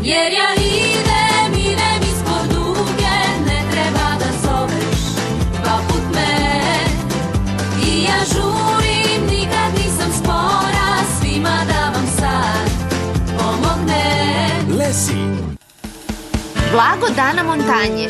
Jer ja idem ispod duge, ne treba da zoveš dva put me. I ja žurim, nikad nisam spora, svima da vam sad pomogne. Lesi. Blago Dana Montanje.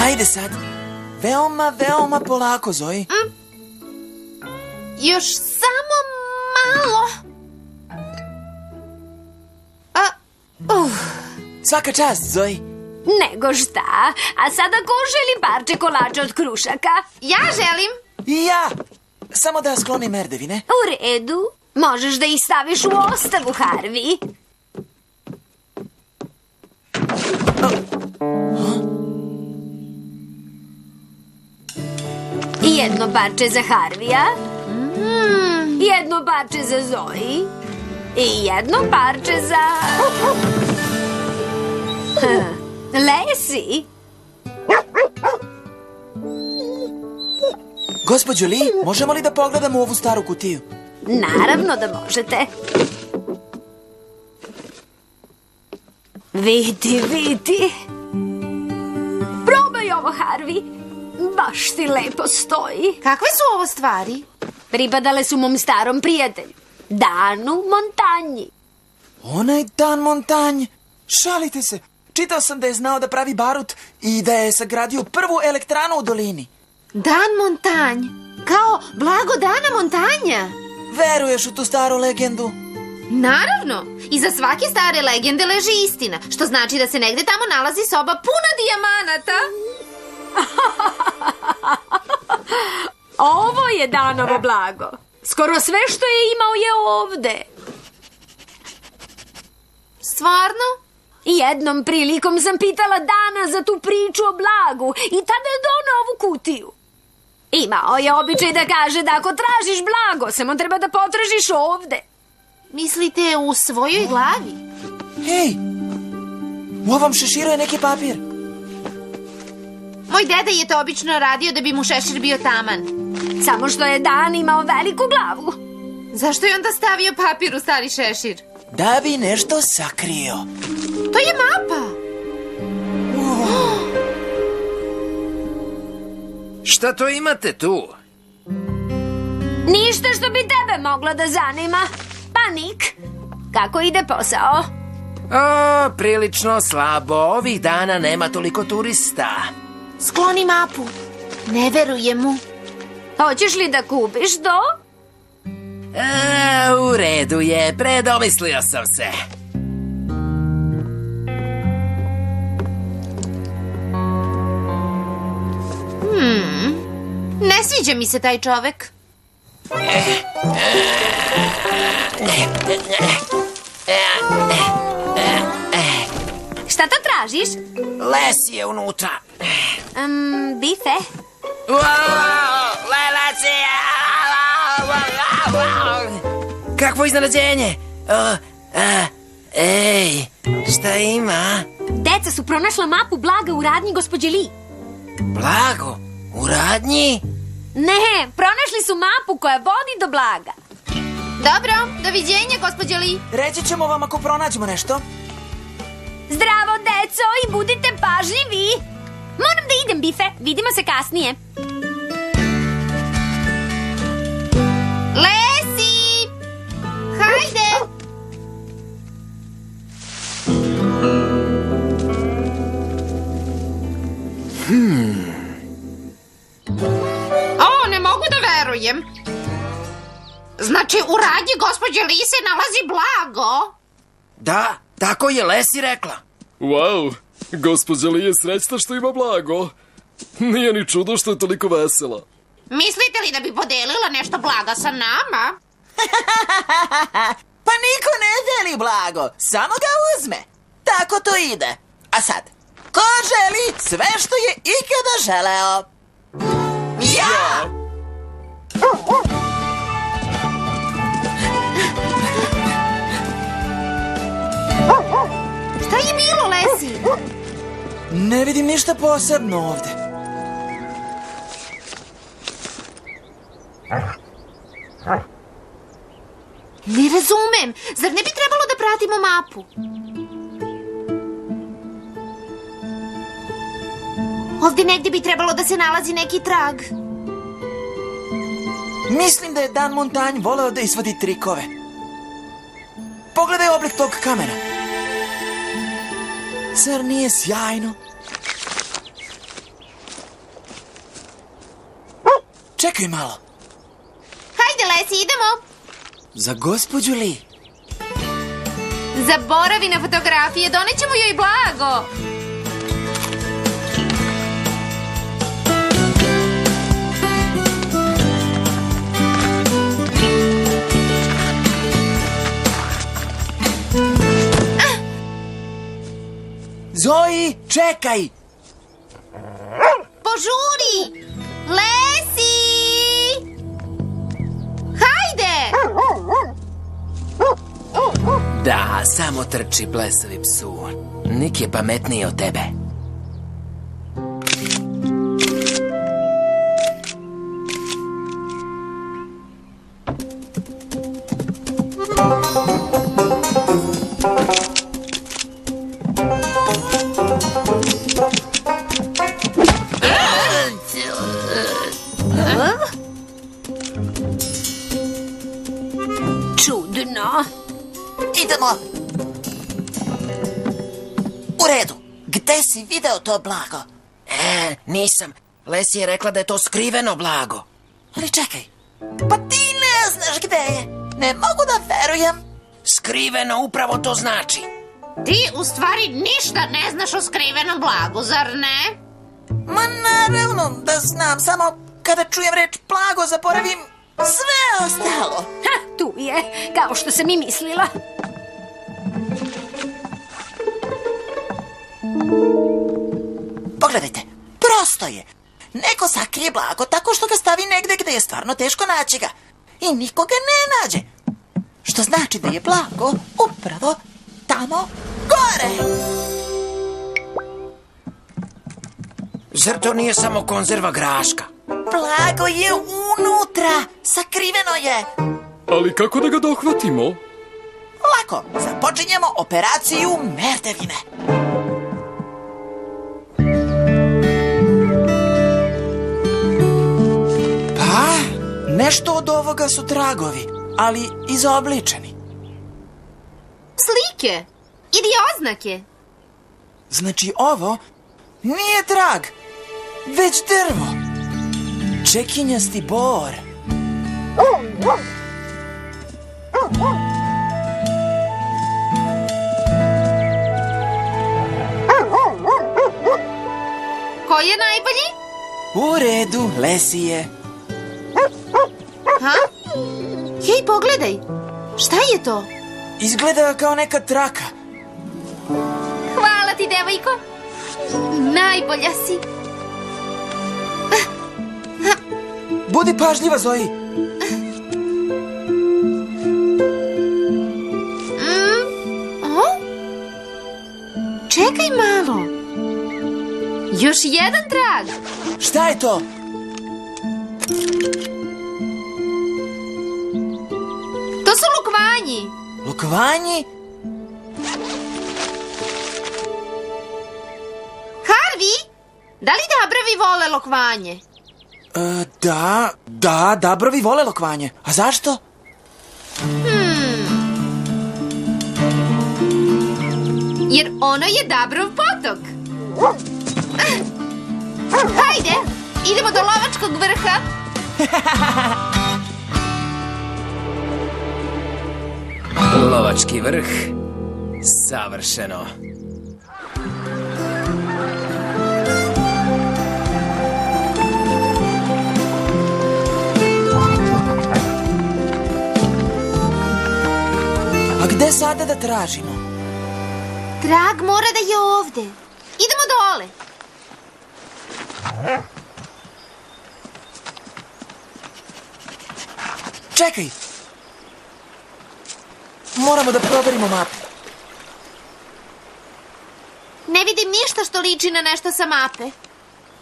Ajde sad. Veoma polako, Zoji. Još samo malo. Svaka čast, Zoji. Nego šta? A sada ko želi parče kolača od krušaka? Ja želim. I ja. Samo da sklonim merdevine. U redu. Možeš da ih staviš u ostavu, Harvey. Jedno parče za Harvija. Jedno parče za Zoji. I jedno parče za... Lesi. Gospođo Lee, možemo li da pogledamo ovu staru kutiju? Naravno da možete. Vidi. Probaj ovo, Harvey. Baš ti lepo stoji. Kakve su ovo stvari? Pripadale su mom starom prijatelju, Danu Montanji. Onaj Dan Montanj. Šalite se. Čitao sam da je znao da pravi barut i da je sagradio prvu elektranu u dolini. Dan Montanj. Kao Blago Dana Montanja. Veruješ u tu staru legendu? Naravno. Iza svake stare legende leži istina, što znači da se negde tamo nalazi soba puna dijamanata. Ovo je Danovo blago. Skoro sve što je imao je ovde. Stvarno? Jednom prilikom sam pitala Dana za tu priču o blagu i tada je donao ovu kutiju. Imao je običaj da kaže da ako tražiš blago, samo treba da potražiš ovde. Mislite u svojoj glavi? Hej, u ovom šeširu je neki papir. Moj deda je to obično radio da bi mu šešir bio taman. Samo što je Dan imao veliku glavu. Zašto je onda stavio papir u stari šešir? Da bi nešto sakrio. To je mapa. Šta to imate tu? Ništa što bi tebe moglo da zanima. Pa Nik, kako ide posao? O, prilično slabo. Ovih dana nema toliko turista. Skloni mapu. Ne verujem mu. Hoćeš li da kupiš to? U redu je, predomislio sam se. Ne sviđa mi se taj čovek. Šta to tražiš? Les je unutra. Bife? Kakvo iznenađenje! Ej, šta ima? Deca su pronašla mapu blaga u radnji gospođe Lee. Blago? U radnji? Ne, pronašli su mapu koja vodi do blaga. Dobro, doviđenja, gospođo Lee. Reći ćemo vam ako pronađemo nešto. Zdravo, deco, i budite pažljivi. Moram da idem, Bife. Vidimo se kasnije. Lesi! Hajde! O, ne mogu da verujem. Znači, u radnji gospođe Lee se nalazi blago. Da, tako je Lesi rekla. Wow, gospođa Lee je srećna što ima blago. Nije ni čudo što je toliko vesela. Mislite li da bi podelila nešto blaga sa nama? Pa niko ne deli blago, samo ga uzme. Tako to ide. A sad, Ko želi sve što je ikada želeo? Ja! Šta je bilo, Lesi? Ne vidim ništa posebno ovde. Ne razumem. Zar ne bi trebalo da pratimo mapu? Ovde negde bi trebalo da se nalazi neki trag. Mislim da je Dan Montanj voleo da izvodi trikove. Pogledaj oblik tog kamena. Zar nije sjajno? Čekaj malo. Hajde, Lesi, idemo. Za gospođu Li. Zaboravi na fotografije, donećemo joj blago. Zoji, čekaj! Požuri! Lesi! Hajde! Da, samo trči, blesavi psu. Nik je pametniji od tebe. Čudno. Idemo! U redu. Gde si video to blago? Nisam. Lesi je rekla da je to skriveno blago. Ali čekaj. Pa ti ne znaš gde je. Ne mogu da verujem. Skriveno upravo to znači. Ti u stvari ništa ne znaš o skrivenom blagu, zar ne? Ma naravno da znam. Samo kada čujem reč blago zaboravim sve ostalo. Ha, tu je, kao što sam i mislila. Pogledajte, prosto je. Neko sakrije blago tako što ga stavi negde gde je stvarno teško naći ga. I niko ga ne nađe. Što znači da je blago upravo tamo gore. Zar to nije samo konzerva graška? Blago je unutra. Sakriveno je. Ali kako da ga dohvatimo? Lako, započinjemo operaciju merdevine. Pa, nešto od ovoga su tragovi, ali izobličeni. Slike ili oznake. Znači ovo nije trag, već drvo. Čekinjasti bor. Ko je najbolji? U redu, Lesi je. Ha? Hej, pogledaj. Šta je to? Izgleda kao neka traka. Hvala ti, devojko. Najbolja si. Budi pažljiva, Zoji. O? Čekaj malo. Još jedan trag. Šta je to? To su lukvanji. Lukvanji? Harvey, da li dabrovi vole lokvanje? Da, dabrovi vole lokvanje. A zašto? Jer ono je Dabrov potok. Hajde, idemo do lovačkog vrha. Lovački vrh. Savršeno. A gde sada da tražimo? Trag mora da je ovde. Idemo dole. Čekaj! Moramo da proverimo mapu. Ne vidim ništa što liči na nešto sa mape.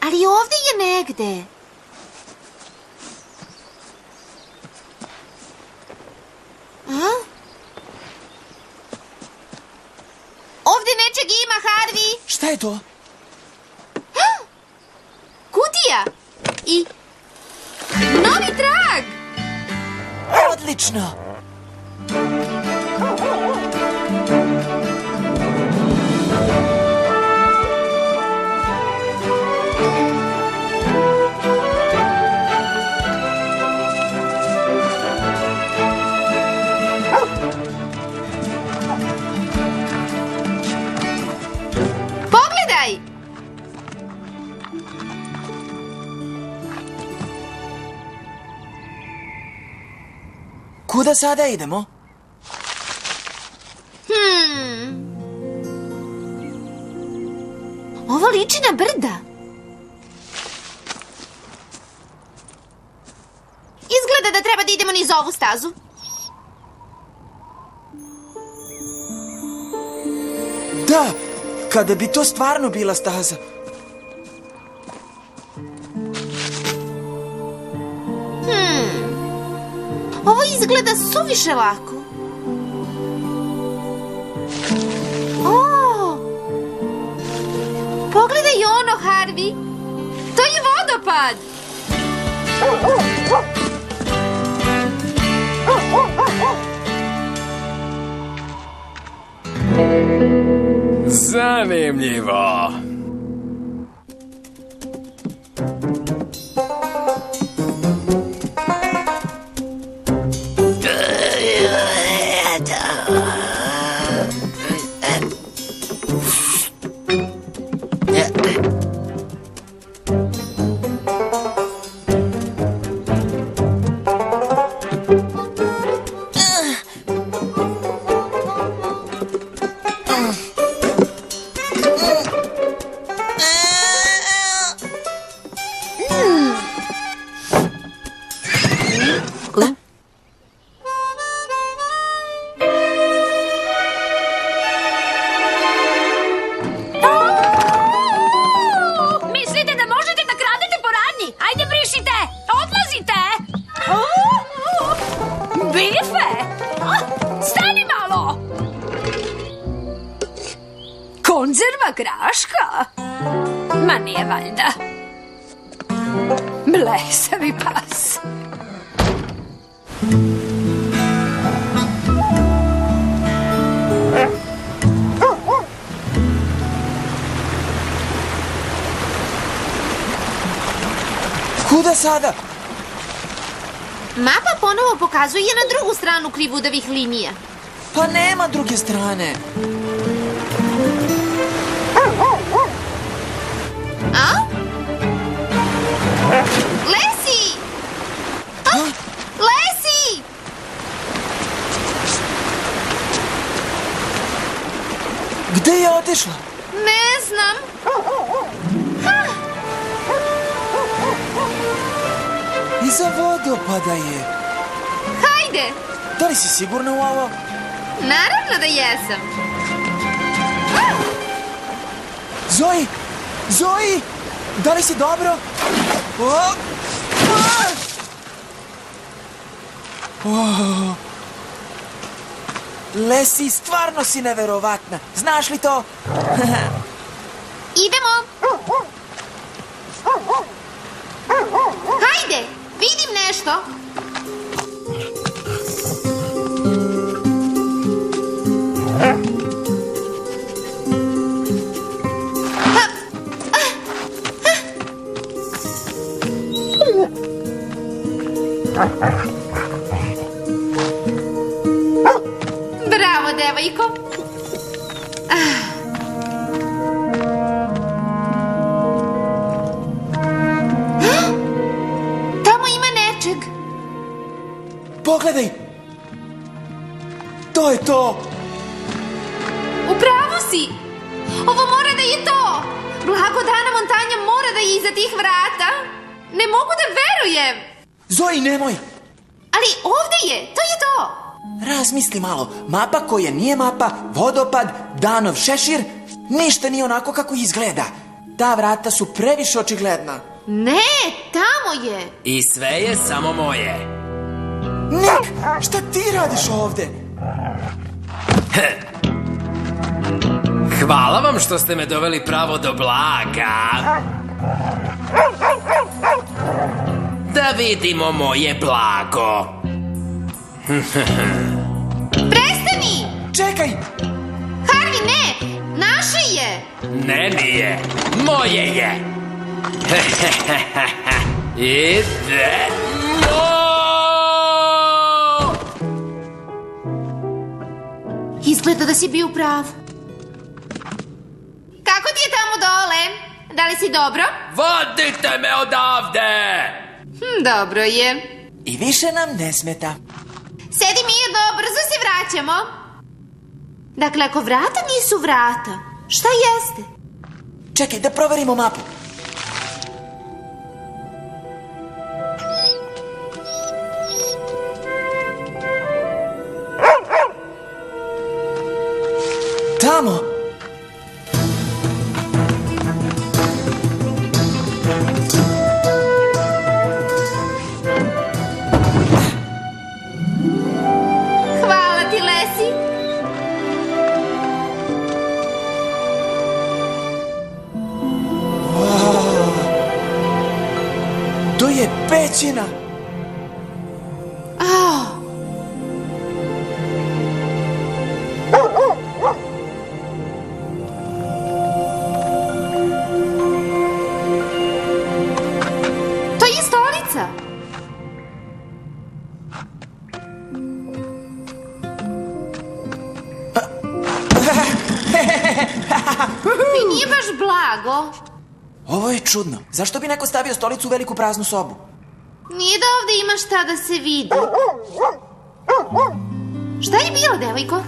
Ali ovde je negde. A? Ovde nečeg ima, Harvey. Šta je to? Kutija. I novi trag. Odlično! Pogledaj. Kuda sada idemo? Ovo liči na brda. Izgleda da treba da idemo niz ovu stazu. Da, kada bi to stvarno bila staza. Ovo izgleda suviše lako. Pogledaj ono, Harvey. To je vodopad. Zanimljivo. Mislite da možete da kradete po radnji? Ajde, brišite! Odlazite! Bife! Stani malo! Konzerva graška? Ma nije valjda. Blesavi pas. Kuda sada? Mapa ponovo pokazuje na drugu stranu krivudavih linija. Pa nema druge strane. A? Lesi! Lesi! Gde je otišla? Ne znam. Iza vodopada je. Hajde! Da li si sigurna u ovo? Naravno da jesam. Zoe! Zoe! Da li si dobro? O! O! Lesi, stvarno si neverovatna. Znaš li to? Idemo! Hajde! Vidim nešto! Bravo, devojko! Tamo ima nečeg. Pogledaj! To je to! U pravu si! Ovo mora da je to! Blago, Dana Montanja mora da je iza tih vrata. Ne mogu da verujem. Zoe, nemoj! Ali ovde je, to je to. Razmisli malo, mapa koja nije mapa, vodopad, Danov šešir, ništa nije onako kako izgleda. Ta vrata su previše očigledna. Ne, tamo je. I sve je samo moje. Nik, šta ti radiš ovde? Hvala vam što ste me doveli pravo do blaga. Da vidimo moje blago. Prestani! Čekaj! Harvey, ne! Naše je! Ne, nije. Moje je. Idemo! Izgleda da si bio u pravu. Kako ti je tamo dole? Da li si dobro? Vodite me odavde! Dobro je. I više nam ne smeta. Sedi mirno, brzo se vraćamo. Dakle, ako vrata nisu vrata, šta jeste? Čekaj, da proverimo mapu. Tamo! Hvala ti, Lesi. To je pećina! To je stolica. I nije baš blago. Ovo je čudno. Zašto bi neko stavio stolicu u veliku praznu sobu? Nije da ovde ima šta da se vidi. Šta je bilo, devojko?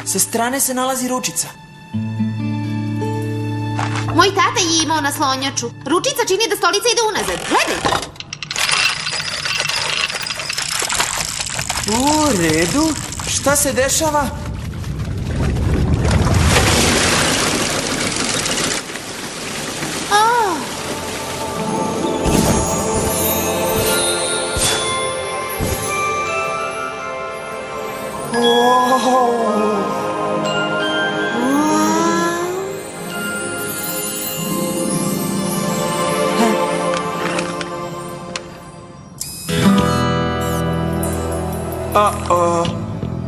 Sa strane se nalazi ručica. Moj tata je imao naslonjaču. Ručica čini da stolica ide unazad. Gledaj. U redu. Šta se dešava?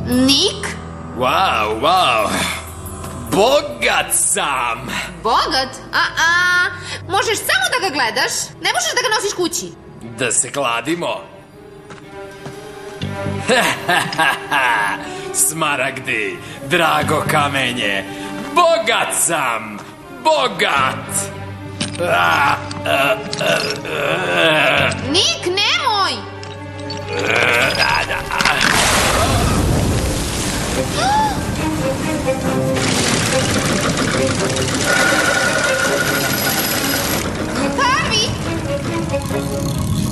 Nik? Wow. Bogat sam. Bogat? Možeš samo da ga gledaš. Ne možeš da ga nosiš kući. Da se kladimo. Smaragdi, drago kamenje. Bogat sam. Bogat. Nik, nemoj! Harvey!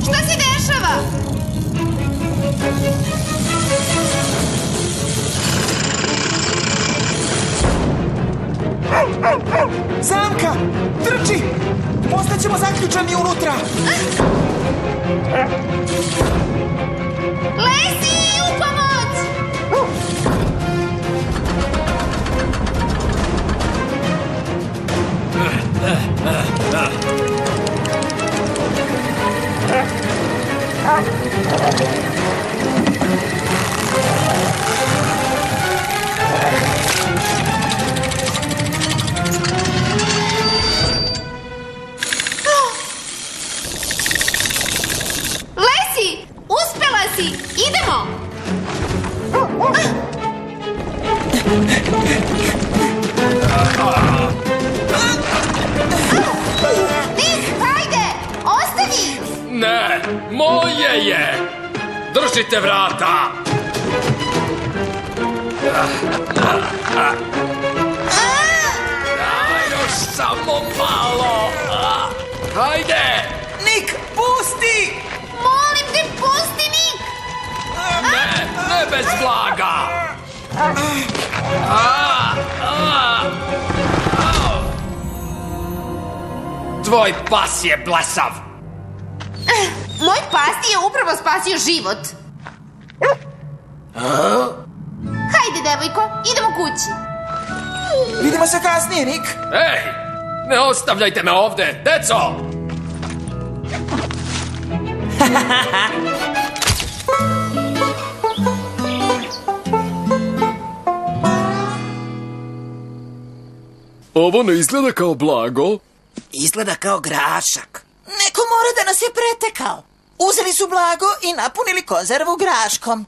Šta se dešava? Zamka! Trči! Ostaćemo zaključani unutra! Lesi, u pomoć! Lesi, uspela si! Idemo! Nik, hajde! Ostavi! Ne, moje je. Držite vrata. samo malo. Hajde! Nik, pusti! Molim te, pusti Nik! Ne bez blaga! Tvoj pas je blesav. Moj pas ti je upravo spasio život. Hajde, devojko, idemo kući. Vidimo se kasnije, Nik. Ej, ne ostavljajte me ovde, deco! Ovo ne izgleda kao blago. Izgleda kao grašak. Neko mora da nas je pretekao. Uzeli su blago i napunili konzervu graškom.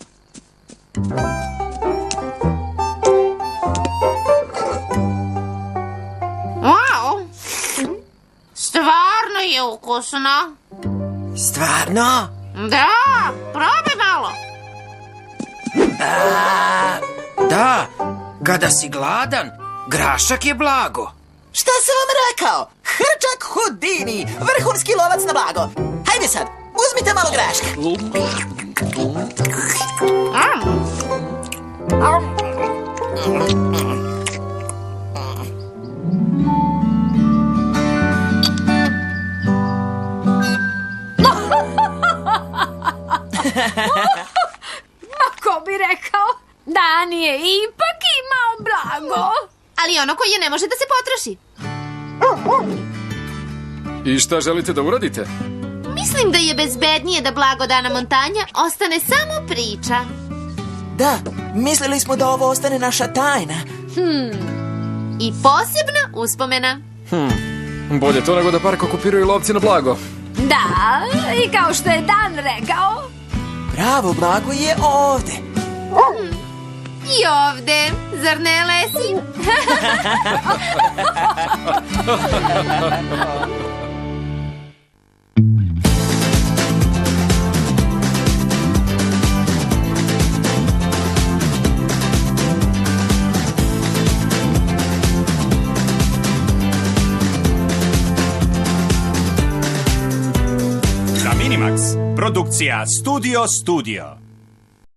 Wow! Stvarno je ukusno. Stvarno? Da, probaj malo. Da, kada si gladan, grašak je blago. Šta sam vam rekao? Hrčak Houdini, vrhunski lovac na blago. Hajde sad, uzmite malo graška. Ma ko bi rekao? Dan je ipak imao blago. Ali ono koje ne može da se potroši. I šta želite da uradite? Mislim da je bezbednije da blago Dana Montanja ostane samo priča. Da, mislili smo da ovo ostane naša tajna. I posebna uspomena. Bolje to nego da park okupiraju lovci na blago. Da, i kao što je Dan rekao, Pravo blago je ovde. I ovde, zar ne, Lesi? Za Minimax, produkcija Studio.